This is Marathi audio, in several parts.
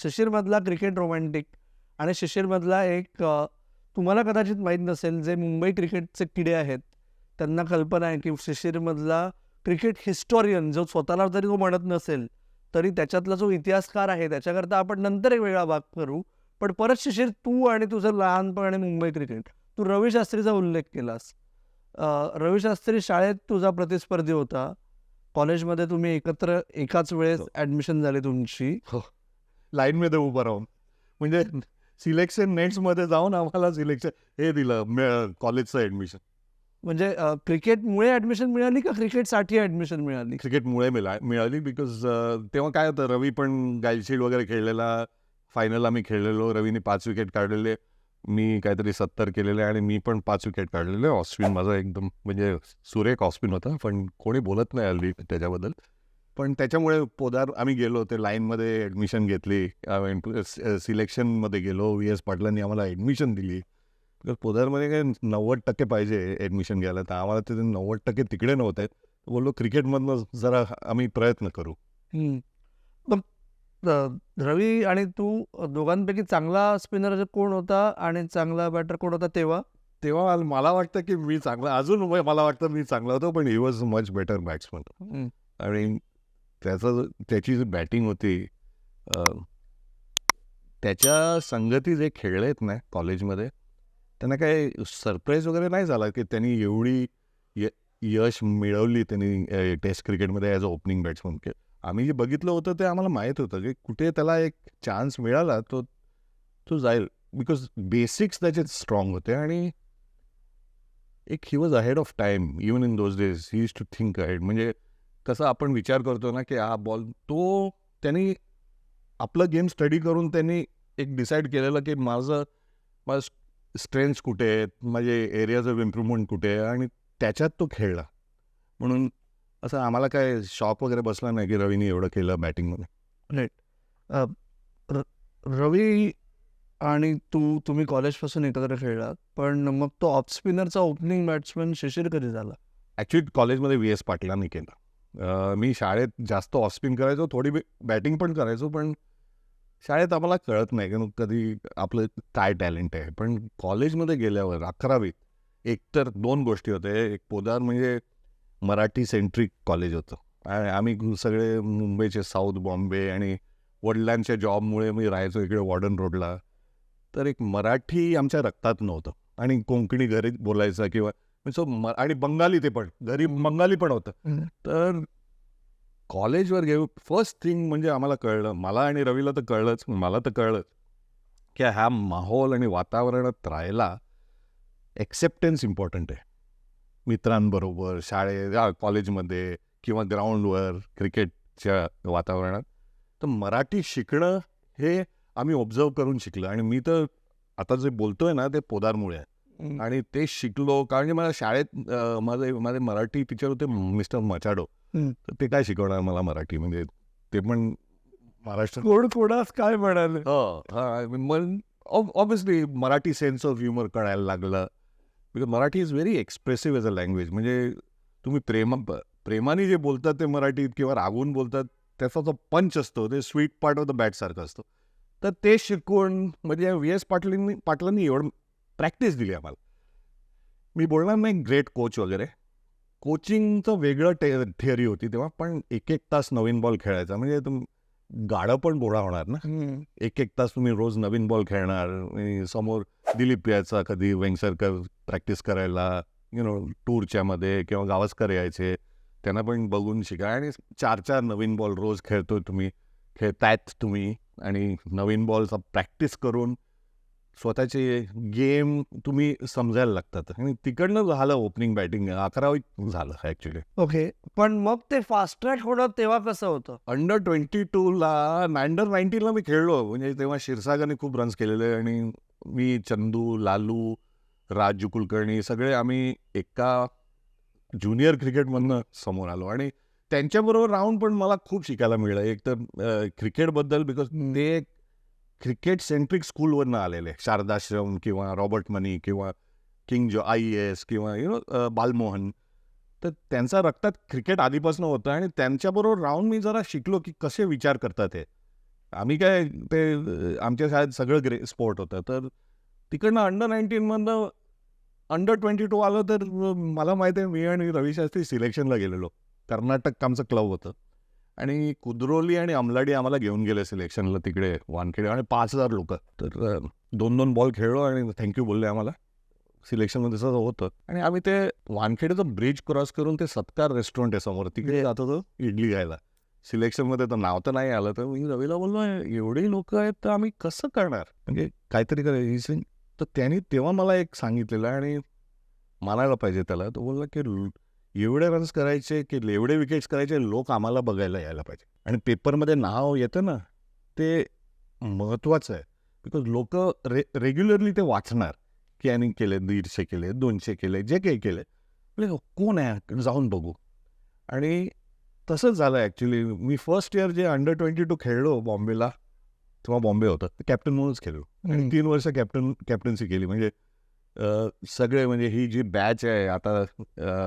शिशिरमधला क्रिकेट रोमॅन्टिक आणि शिशिरमधला एक तुम्हाला कदाचित माहीत नसेल, जे मुंबई क्रिकेटचे किडे आहेत, त्यांना कल्पना आहे की शिशिरमधला क्रिकेट हिस्टॉरियन जो स्वतःला जरी तो म्हणत नसेल, तरी त्याच्यातला जो इतिहासकार आहे, त्याच्याकरता आपण नंतर एक वेगळा भाग करू. पण परत शिशिर, तू आणि तुझं लहानपण आणि मुंबई क्रिकेट, तू रवी शास्त्रीचा उल्लेख केलास. रवी शास्त्री शाळेत तुझा प्रतिस्पर्धी होता. कॉलेजमध्ये तुम्ही एकत्र एकाच वेळेस ॲडमिशन झाली तुमची. हो, लाईनमध्ये उभं राहून. म्हणजे सिलेक्शन नेट्समध्ये जाऊन आम्हाला सिलेक्शन हे दिलं कॉलेजचं ॲडमिशन. म्हणजे क्रिकेटमुळे ॲडमिशन मिळाली का क्रिकेटसाठी ॲडमिशन मिळाली? क्रिकेटमुळे मिळाली बिकॉज तेव्हा काय होतं, रवी पण गायलशील्ड वगैरे खेळलेला. फायनल आम्ही खेळलेलो. रवीने 5 विकेट काढलेले, मी काहीतरी 70 केलेले आणि मी पण 5 विकेट काढलेले. ऑस्पिन माझा एकदम म्हणजे सुरेख ऑस्पिन होता, पण कोणी बोलत नाही हल्ली त्याच्याबद्दल. पण त्याच्यामुळे पोदार आम्ही गेलो, ते लाईनमध्ये ॲडमिशन घेतली, सिलेक्शनमध्ये गेलो. VS पाटलांनी आम्हाला ॲडमिशन दिली. तर पोदारमध्ये काय 90% पाहिजे ॲडमिशन घ्यायला, तर आम्हाला तिथे 90% तिकडे नव्हते. बोललो क्रिकेटमधनं जरा आम्ही प्रयत्न करू. मग रवी आणि तू दोघांपैकी चांगला स्पिनर कोण होता आणि चांगला बॅटर कोण होता तेव्हा? तेव्हा मला वाटतं की मी चांगला, अजून मला वाटतं मी चांगला होतो, पण he was much better batsman. आणि त्याची जी बॅटिंग होती, त्याच्या संगती जे खेळलेत ना कॉलेजमध्ये, त्यांना काही सरप्राईज वगैरे नाही झाला की त्यांनी एवढी यश मिळवली त्यांनी टेस्ट क्रिकेटमध्ये ॲज अ ओपनिंग बॅट्समन. आम्ही जे बघितलं होतं ते आम्हाला माहीत होतं की कुठे त्याला एक चान्स मिळाला तो जाईल, बिकॉज बेसिक्स त्याचे स्ट्रॉंग होते. आणि एक he was ahead of time. Even in those days he used to think ahead. म्हणजे कसं आपण विचार करतो ना की हा बॉल, तो त्यांनी आपलं गेम स्टडी करून त्यांनी एक डिसाईड केलेलं की माझं स्ट्रेंथ्स कुठे आहेत, माझे एरियाज ऑफ इम्प्रूव्हमेंट कुठे आहे, आणि त्याच्यात तो खेळला. म्हणून असं आम्हाला काय शॉक वगैरे बसला नाही की रवीने एवढं केलं बॅटिंगमध्ये. राईट. रवी आणि तुम्ही कॉलेजपासून एकत्र खेळलात, पण मग तो ऑफ स्पिनरचा ओपनिंग बॅट्समन शिशिर कधी झाला? ॲक्च्युली कॉलेजमध्ये VS पाटलांनी केलं. मी शाळेत जास्त ऑफ स्पिन करायचो, थोडी बॅटिंग पण करायचो, पण शाळेत आम्हाला कळत नाही की कधी आपलं काय टॅलेंट आहे. पण कॉलेजमध्ये गेल्यावर 11वीत एकतर 2 गोष्टी होत्या. एक पोदार म्हणजे मराठी सेंट्रिक कॉलेज होतं. आम्ही सगळे मुंबईचे, साऊथ बॉम्बे, आणि वडिलांच्या जॉबमुळे मी राहायचो इकडे वॉर्डन रोडला. तर एक मराठी आमच्या रक्तात नव्हतं, आणि कोंकणी घरी बोलायचं किंवा आणि बंगाली, ते पण घरी बंगाली पण होतं. तर कॉलेजवर गेलो, फर्स्ट थिंग म्हणजे आम्हाला कळलं, मला आणि रवीला तर कळलंच, मला तर कळलंच की ह्या माहोल आणि वातावरणात राहायला एक्सेप्टन्स इम्पॉर्टंट आहे. मित्रांबरोबर, शाळेत, कॉलेजमध्ये किंवा ग्राउंडवर, क्रिकेटच्या वातावरणात. तर मराठी शिकणं हे आम्ही ऑब्झर्व करून शिकलं. आणि मी तर आता जे बोलतोय ना ते पोदारमुळे आहे. आणि ते शिकलो कारण की मला शाळेत माझे मराठी टीचर होते मिस्टर मचाडो. तर ते काय शिकवणार मला मराठी, म्हणजे ते पण महाराष्ट्र कोणास काय म्हणाले? Obviously Marathi sense of humour कळायला लागलं. Because Marathi is very expressive as a language. म्हणजे तुम्ही प्रेमाने जे बोलतात ते मराठीत किंवा रागवून बोलतात, त्याचा जो पंच असतो ते sweet part of the bat सारखं असतं. तर ते शिकवून म्हणजे VS पाटलांनी एवढं प्रॅक्टिस दिली आम्हाला. मी बोलणार नाही ग्रेट कोच वगैरे, कोचिंगचं वेगळं थिअरी होती तेव्हा, पण 1-1 तास नवीन बॉल खेळायचा म्हणजे गाडं पण गोळा होणार ना. 1-1 तास तुम्ही रोज नवीन बॉल खेळणार. समोर दिलीप यायचा कधी, वेंगसरकर प्रॅक्टिस करायला, टूरच्या मध्ये, किंवा गावस्कर यायचे, त्यांना पण बघून शिका. आणि 4-4 नवीन बॉल रोज खेळतायत तुम्ही, आणि नवीन बॉलचा प्रॅक्टिस करून स्वतःचे गेम तुम्ही समजायला लागतात. आणि तिकडनं झालं ओपनिंग बॅटिंग 11वीत झालं ॲक्च्युली. ओके. पण मग ते फास्ट ट्रॅक होणं तेव्हा कसं होतं? अंडर 22ला, अंडर 19ला मी खेळलो. म्हणजे तेव्हा क्षीरसागरने खूप रन्स केलेले, आणि मी, चंदू, लालू, राजू कुलकर्णी सगळे आम्ही एका ज्युनियर क्रिकेटमधनं समोर आलो. आणि त्यांच्याबरोबर राहून पण मला खूप शिकायला मिळालं. एक तर क्रिकेटबद्दल, बिकॉज ते क्रिकेट सेंट्रिक स्कूलवरनं आलेले, शारदाश्रम किंवा रॉबर्ट मनी किंवा किंग IAS किंवा बालमोहन. तर त्यांचा रक्तात क्रिकेट आधीपासून होतं, आणि त्यांच्याबरोबर राहून मी जरा शिकलो की कसे विचार करतात ते. आम्ही काय ते आमच्या शाळेत सगळं स्पोर्ट होतं, तर तिकडनं अंडर-19मधनं अंडर-22 आलं, तर मला माहिती आहे मी आणि रवी शास्त्री सिलेक्शनला गेलेलो. कर्नाटक आमचं क्लब होतं आणि कुद्रोली आणि अमलाडी आम्हाला घेऊन गेले सिलेक्शनला तिकडे वानखेडे आणि 5,000 लोक. तर 2-2 बॉल खेळलो आणि थँक्यू बोलले आम्हाला. सिलेक्शनमध्ये तसं होतं आणि आम्ही ते वानखेडेचं ब्रिज क्रॉस करून ते सत्कार रेस्टॉरंट आहे समोर, तिकडे जात होतो इडली खायला. सिलेक्शनमध्ये तर नाव तर नाही आलं, तर मी रवीला बोललो एवढे लोक आहेत तर आम्ही कसं करणार, म्हणजे काहीतरी करायचं. तर त्यांनी तेव्हा मला एक सांगितलेलं आणि मानायला पाहिजे त्याला. तो बोलला की एवढे रन्स करायचे की एवढे विकेट्स करायचे, लोक आम्हाला बघायला यायला पाहिजे. आणि पेपरमध्ये नाव येतं ना, ते महत्त्वाचं आहे. बिकॉज लोक रेग्युलरली ते वाचणार की यांनी केले 150 केले, 200 केले, जे काही केले, म्हणजे कोण आहे जाऊन बघू. आणि तसंच झालं ॲक्च्युली. मी फर्स्ट इयर जे अंडर-22 खेळलो बॉम्बेला, तेव्हा बॉम्बे होतं, कॅप्टन म्हणूनच खेळलो आणि 3 वर्ष कॅप्टन्सी केली. म्हणजे सगळे म्हणजे ही जी बॅच आहे आता,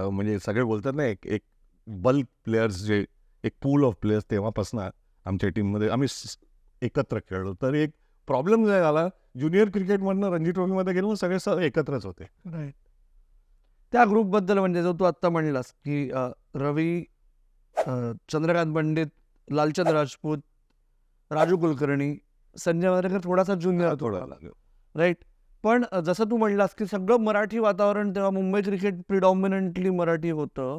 म्हणजे सगळे बोलतात ना, एक एक बल्क प्लेयर्स, जे एक पूल ऑफ प्लेयर्स, तेव्हापासून आमच्या टीममध्ये आम्ही एकत्र खेळलो. तर एक प्रॉब्लेम काय झाला, ज्युनियर क्रिकेटमधनं रणजी ट्रॉफीमध्ये गेलो, सगळे एकत्रच होते. राईट. त्या ग्रुपबद्दल म्हणजे जो तू आत्ता म्हणलास की रवी, चंद्रकांत पंडित, लालचंद राजपूत, राजू कुलकर्णी, संजय मारेकर थोडासा ज्युनियर थोडा राईट. पण जसं तू म्हणलास की सगळं मराठी वातावरण, तेव्हा मुंबई क्रिकेट प्रिडॉमिनंटली मराठी होतं.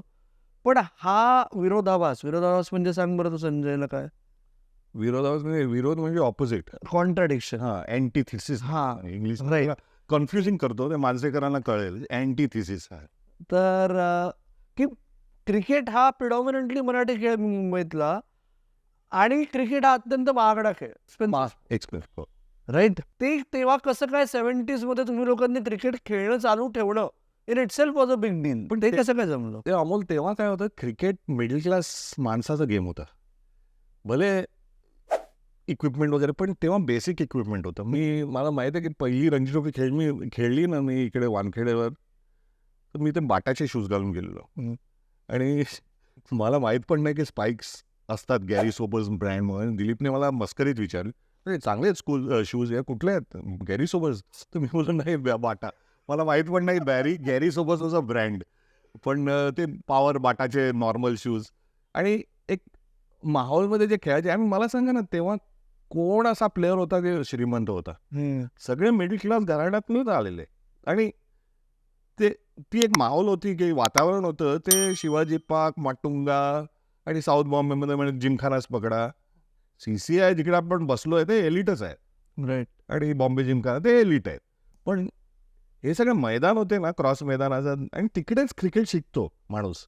पण हा विरोधाभास म्हणजे सांग बरं तू संजयला काय विरोध म्हणजे ऑपोजिट. कॉन्ट्राडिक्शन. अँटीथिसिस. हां, इंग्लिश राईट. कन्फ्युजिंग करतो, ते मानसेकरांना कळेल. अँटीथिसिस आहे. तर की क्रिकेट हा प्रिडॉमिनंटली मराठी खेळ मुंबईतला, आणि क्रिकेट हा अत्यंत महागडा खेळ, एक्सप्रेस. राईट. ते तेव्हा कसं काय 70s मध्ये तुम्ही लोकांनी क्रिकेट खेळणं चालू ठेवणं in itself was a big deal. पण ते कसं काय जमलं? ते अमोल, तेव्हा काय होतं, क्रिकेट मिडल क्लास माणसाचा गेम होता. भले इक्विपमेंट वगैरे, पण तेव्हा बेसिक इक्विपमेंट होतं. मला माहिती आहे की पहिली रणजी ट्रॉफी मी खेळली ना, मी इकडे वानखेडेवर, तर मी ते बाटाचे शूज घालून गेलेलो. आणि मला माहीत पण नाही की स्पाइक्स असतात गॅरी सोबर्स ब्रँड म्हणून. दिलीपने मला मस्करीत विचारलं, अरे चांगले आहेत स्कूल शूज, या कुठले आहेत, गॅरी सोबर्स? तर मी बोललो नाही, बाटा. मला माहीत पण नाही Garry Sobers was a brand, पण ते पॉवर बाटाचे नॉर्मल शूज. आणि एक माहोलमध्ये जे खेळायचे, आणि मला सांगा ना, तेव्हा कोण असा प्लेअर होता की श्रीमंत होता? सगळे मिडल क्लास घराण्यातूनच आलेले. आणि ती एक माहोल होती की वातावरण होतं ते. शिवाजी पार्क, माटुंगा आणि साऊथ बॉम्बेमध्ये म्हणजे जिमखानाच पकडा. CCI जिकडे आपण बसलोय ते एलिटच आहे, राईट. आणि बॉम्बे जिमखाना ते एलिट आहेत. पण हे सगळे मैदान होते ना, क्रॉस मैदानाचं, आणि तिकडेच क्रिकेट शिकतो माणूस.